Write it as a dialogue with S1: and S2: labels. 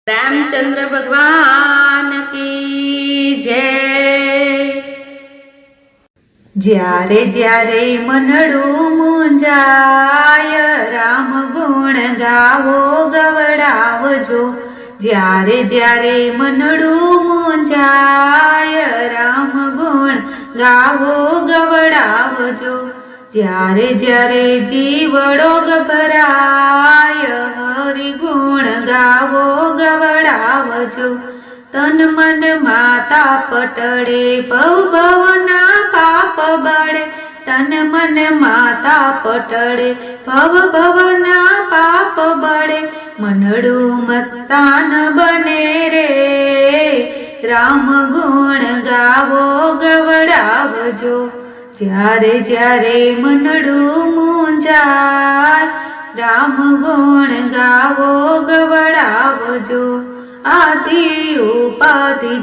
S1: रामचंद्र भगवान की जय। ज्यारे ज्यारे मनडू मूंझाय राम गुण गावो गवडावजो। ज्यारे ज्यारे मनडू मूंझाय राम गुण गावो गवडावजो। ज्यारे ज्यारे जीवड़ो गभराय हरि गुण गावो गवडावजो। तन मन माता पटड़े भव भवना पाप बड़े। तन मन माता पटड़े भव भवना पाप बड़े। मनडू मस्तान बने रे राम गुण गावो गवडावजो। ज्यारे ज्यारे मनडू मूंझाय राम गुण गावो गवडावजो। आदि उपाधि